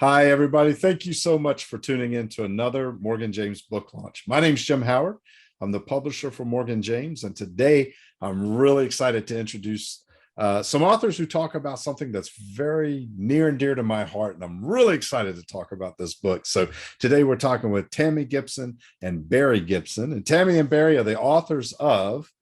Hi, everybody. Thank you so much for tuning in to another Morgan James book launch. My name's Jim Howard. I'm the publisher for Morgan James, and today I'm really excited to introduce some authors who talk about something that's very near and dear to my heart, and I'm really excited to talk about this book. So today we're talking with Tammy Gibson and Barry Gibson, and Tammy and Barry are the authors of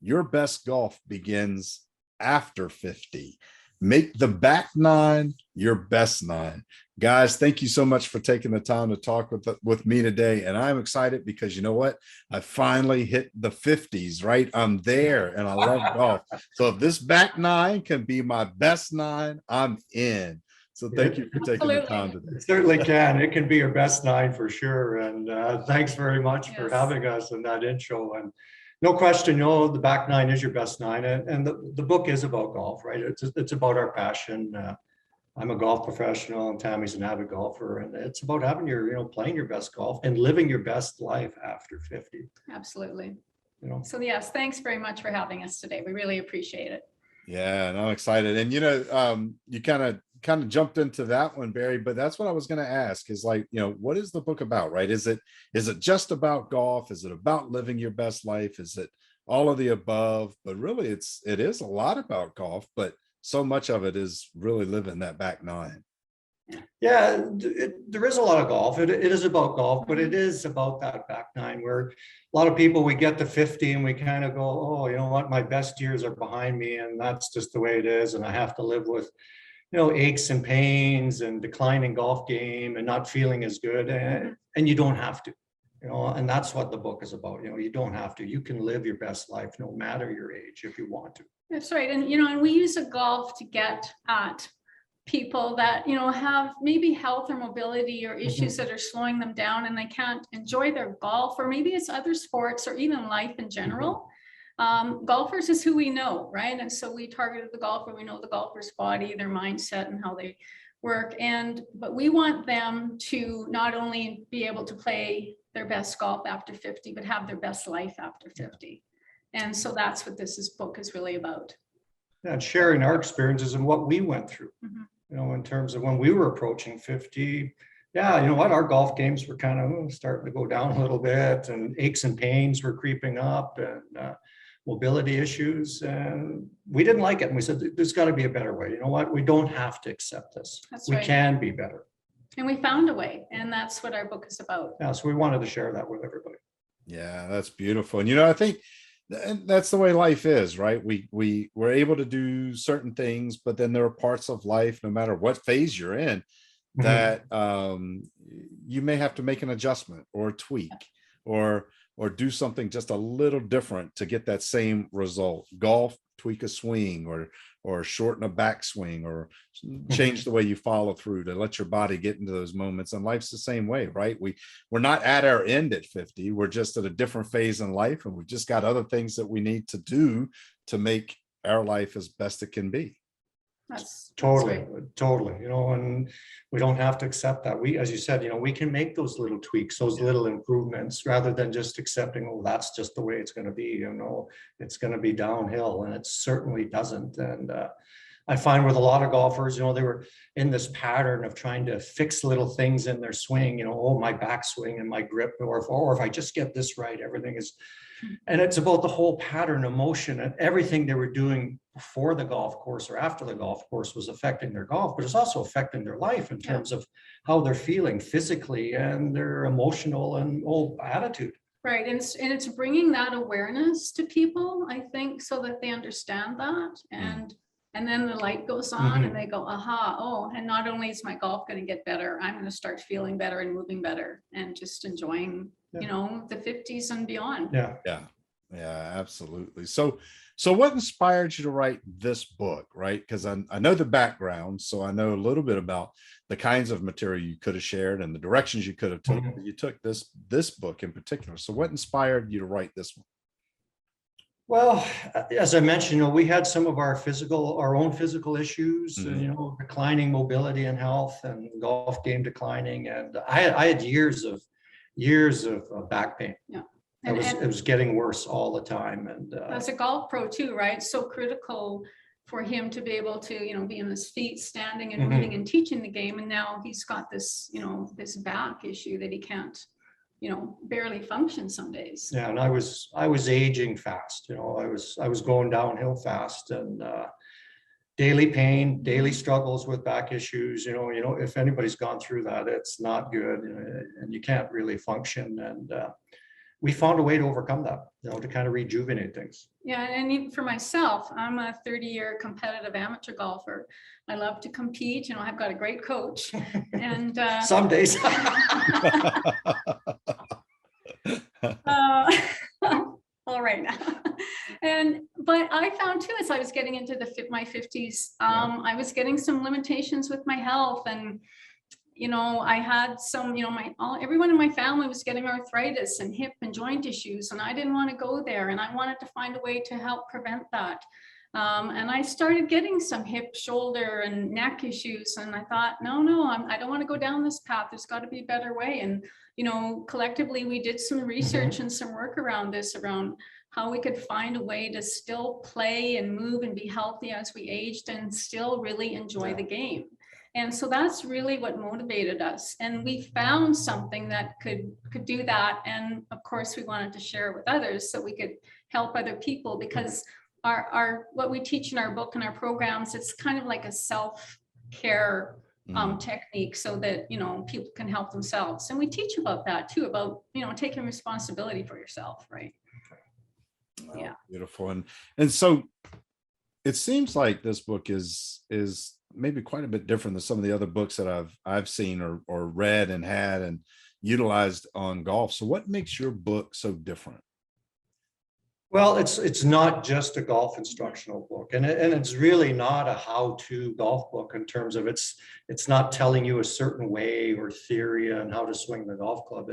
Your Best Golf Begins After 50. Make the back nine your best nine. Guys, thank you so much for taking the time to talk with me today. And I'm excited because you know what? I finally hit the 50s, right? I'm there and I love golf. So if this back nine can be my best nine, I'm in. So thank you for taking the time today. It certainly can. It can be your best nine for sure. And thanks very much for having us in that intro. And no question, the back nine is your best nine. And the book is about golf, right? It's about our passion. I'm a golf professional and Tammy's an avid golfer. And it's about having playing your best golf and living your best life after 50. Absolutely. So yes, thanks very much for having us today. We really appreciate it. Yeah, and I'm excited. And you kind of jumped into that one, Barry, but that's what I was going to ask is what is the book about, right? Is it just about golf? Is it about living your best life? Is it all of the above? But really it is a lot about golf, but so much of it is really living that back nine. Yeah, there is a lot of golf. It is about golf, but it is about that back nine where a lot of people, we get to 50 and we kind of go, oh, you know what, my best years are behind me and that's just the way it is. And I have to live with, aches and pains and declining golf game and not feeling as good. And you don't have to, and that's what the book is about. You don't have to. You can live your best life no matter your age if you want to. That's right. And, and we use a golf to get at people that, have maybe health or mobility or issues that are slowing them down and they can't enjoy their golf, or maybe it's other sports or even life in general. Golfers is who we know, right? And so we targeted the golfer. We know the golfer's body, their mindset and how they work. But we want them to not only be able to play their best golf after 50, but have their best life after 50. And so that's what this book is really about. Yeah, and sharing our experiences and what we went through, in terms of when we were approaching 50. Yeah, you know what, our golf games were kind of starting to go down a little bit and aches and pains were creeping up and mobility issues. And we didn't like it. And we said, there's got to be a better way. You know what, we don't have to accept this. We can be better. And we found a way. And that's what our book is about. Yeah, so we wanted to share that with everybody. Yeah, that's beautiful. And, I think that's the way life is, right? We were able to do certain things, but then there are parts of life, no matter what phase you're in, that you may have to make an adjustment or a tweak or do something just a little different to get that same result. Golf, tweak a swing or shorten a backswing or change the way you follow through to let your body get into those moments. And life's the same way, right? We're not at our end at 50. We're just at a different phase in life. And we've just got other things that we need to do to make our life as best it can be. That's totally, right. And we don't have to accept that. We, as you said, we can make those little tweaks, those little improvements, rather than just accepting, oh, that's just the way it's going to be. It's going to be downhill, and it certainly doesn't. And I find with a lot of golfers, they were in this pattern of trying to fix little things in their swing. Oh, my backswing and my grip, or if I just get this right, everything is. And it's about the whole pattern of motion, and everything they were doing before the golf course or after the golf course was affecting their golf, but it's also affecting their life in terms of how they're feeling physically and their emotional and whole attitude. Right. And it's bringing that awareness to people, I think, so that they understand that. And then the light goes on and they go, aha, oh, and not only is my golf going to get better, I'm going to start feeling better and moving better and just enjoying, the 50s and beyond. Yeah, absolutely. So what inspired you to write this book, right? Because I know the background, so I know a little bit about the kinds of material you could have shared and the directions you could have taken. But you took this book in particular. So what inspired you to write this one? Well, as I mentioned, we had some of our own physical issues, declining mobility and health and golf game declining. And I had years of back pain. Yeah. It was getting worse all the time. And as a golf pro too, right? So critical for him to be able to, be on his feet, standing and Mhm. moving and teaching the game. And now he's got this, this back issue that he can't, barely function some days. Yeah, and I was aging fast, I was going downhill fast, and daily pain, daily struggles with back issues, if anybody's gone through that, it's not good, and you can't really function. And we found a way to overcome that, to kind of rejuvenate things. Yeah, and even for myself, I'm a 30-year competitive amateur golfer. I love to compete. I've got a great coach, and Some days. all right now. But I found too, as I was getting into my 50s, I was getting some limitations with my health, and I had some, everyone in my family was getting arthritis and hip and joint issues, and I didn't want to go there, and I wanted to find a way to help prevent that. And I started getting some hip, shoulder, and neck issues, and I thought, no, I don't want to go down this path. There's got to be a better way. And collectively, we did some research and some work around this, around how we could find a way to still play and move and be healthy as we aged, and still really enjoy the game. And so that's really what motivated us. And we found something that could do that. And of course, we wanted to share it with others so we could help other people, because our what we teach in our book and our programs, it's kind of like a self-care technique, so that people can help themselves. And we teach about that too, about taking responsibility for yourself, right? Oh, yeah, beautiful. And so it seems like this book is maybe quite a bit different than some of the other books that I've seen or read and had and utilized on golf. So what makes your book so different? Well, it's not just a golf instructional book, and it's really not a how-to golf book in terms of it's not telling you a certain way or theory on how to swing the golf club.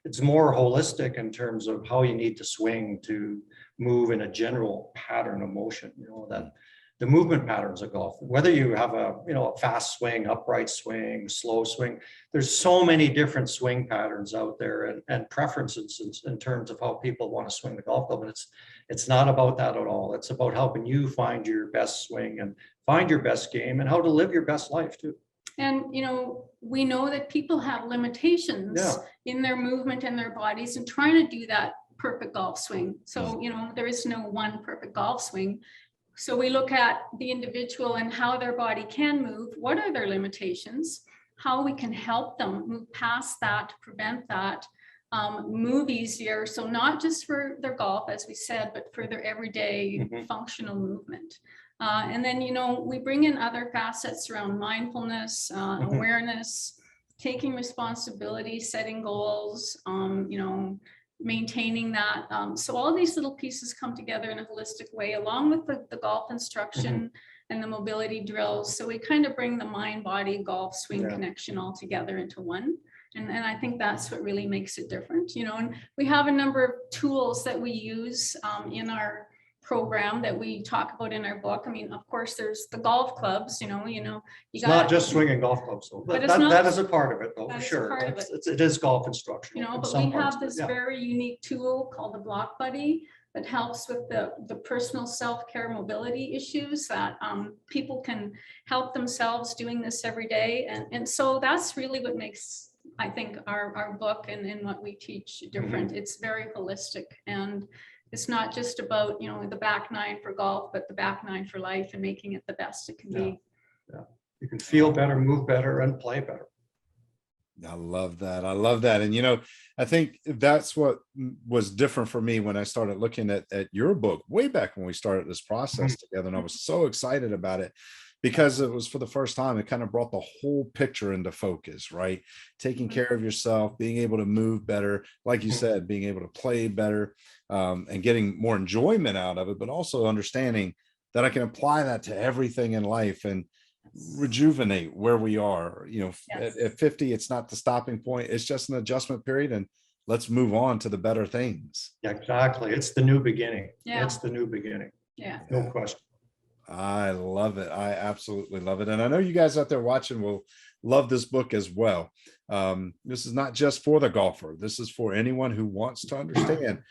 It's more holistic in terms of how you need to swing to move in a general pattern of motion, that the movement patterns of golf, whether you have a fast swing, upright swing, slow swing, there's so many different swing patterns out there, and preferences in terms of how people want to swing the golf club. And it's not about that at all. It's about helping you find your best swing and find your best game, and how to live your best life too. And we know that people have limitations in their movement and their bodies, and trying to do that perfect golf swing. So there is no one perfect golf swing. So we look at the individual and how their body can move. What are their limitations? How we can help them move past that, prevent that, move easier. So not just for their golf, as we said, but for their everyday functional movement. And then, we bring in other facets around mindfulness, awareness, taking responsibility, setting goals, maintaining that. So all these little pieces come together in a holistic way, along with the golf instruction and the mobility drills. So we kind of bring the mind, body, golf, swing connection all together into one. And I think that's what really makes it different, and we have a number of tools that we use in our program that we talk about in our book. I mean, of course, there's the golf clubs, It's not just swinging golf clubs, though. But that is a part of it, though, for that is a sure. part of It is golf instruction. but we have this very unique tool called the Block Buddy that helps with the personal self-care mobility issues that people can help themselves doing this every day. And so that's really what makes, I think, our book and what we teach different. It's very holistic, and it's not just about, the back nine for golf, but the back nine for life, and making it the best it can be. Yeah. You can feel better, move better, and play better. I love that. I love that. And, I think that's what was different for me when I started looking at your book way back when we started this process together. And I was so excited about it, because it was for the first time, it kind of brought the whole picture into focus, right? Taking care of yourself, being able to move better, like you said, being able to play better, and getting more enjoyment out of it, but also understanding that I can apply that to everything in life and rejuvenate where we are. At 50, it's not the stopping point. It's just an adjustment period, and let's move on to the better things. Yeah, exactly. It's the new beginning. Yeah. It's the new beginning. Yeah. No question. I love it. I absolutely love it. And I know you guys out there watching will love this book as well. This is not just for the golfer. This is for anyone who wants to understand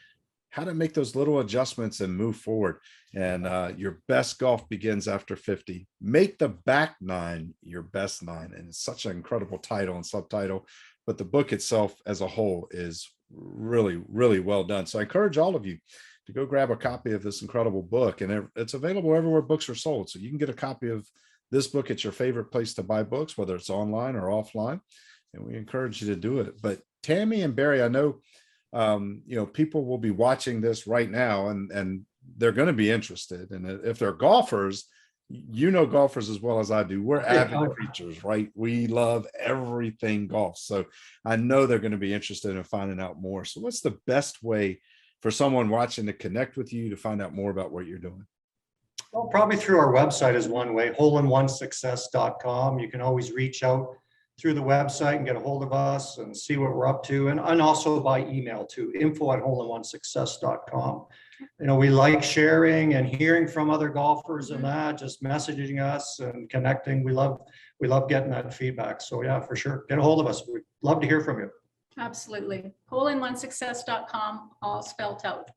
how to make those little adjustments and move forward. And your best golf begins after 50. Make the back nine your best nine. And it's such an incredible title and subtitle, but the book itself as a whole is really, really well done. So I encourage all of you to go grab a copy of this incredible book, and it's available everywhere books are sold. So you can get a copy of this book at your favorite place to buy books, whether it's online or offline. And we encourage you to do it. But Tammy and Barry, I know, people will be watching this right now, and they're going to be interested. And if they're golfers, golfers as well as I do, we're avid creatures, right? We love everything golf. So I know they're going to be interested in finding out more. So what's the best way for someone watching to connect with you, to find out more about what you're doing? Well, probably through our website is one way, holeinonesuccess.com. You can always reach out through the website and get a hold of us and see what we're up to. And also by email too, info@holeinonesuccess.com. We like sharing and hearing from other golfers and that, just messaging us and connecting. We love getting that feedback. So yeah, for sure. Get a hold of us. We'd love to hear from you. Absolutely. holeinonesuccess.com, all spelled out.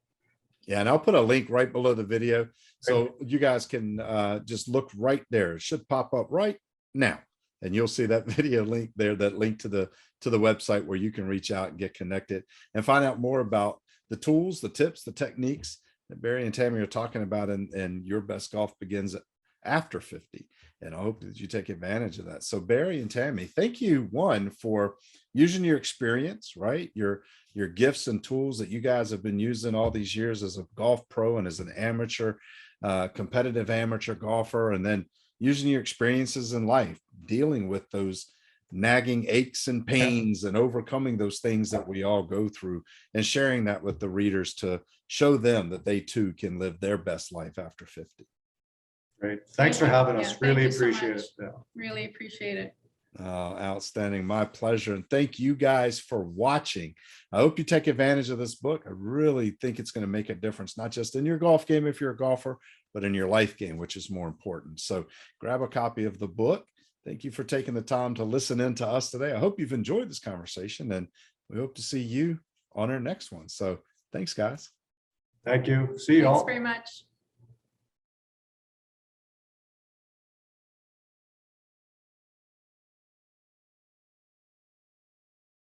Yeah, and I'll put a link right below the video so you guys can just look right there. It should pop up right now, and you'll see that video link there, that link to the website where you can reach out and get connected and find out more about the tools, the tips, the techniques that Barry and Tammy are talking about. And your best golf begins after 50. And I hope that you take advantage of that. So Barry and Tammy, thank you, one, for using your experience, right? Your gifts and tools that you guys have been using all these years as a golf pro and as an amateur, competitive amateur golfer, and then using your experiences in life, dealing with those nagging aches and pains and overcoming those things that we all go through, and sharing that with the readers to show them that they too can live their best life after 50. Great. Thanks for having us. Really Thank you so appreciate much. it. Yeah. Really appreciate it. Outstanding. My pleasure. And thank you guys for watching. I hope you take advantage of this book. I really think it's going to make a difference, not just in your golf game if you're a golfer, but in your life game, which is more important. So grab a copy of the book. Thank you for taking the time to listen in to us today. I hope you've enjoyed this conversation, and we hope to see you on our next one. So thanks, guys. Thank you. See you all. Thanks very much.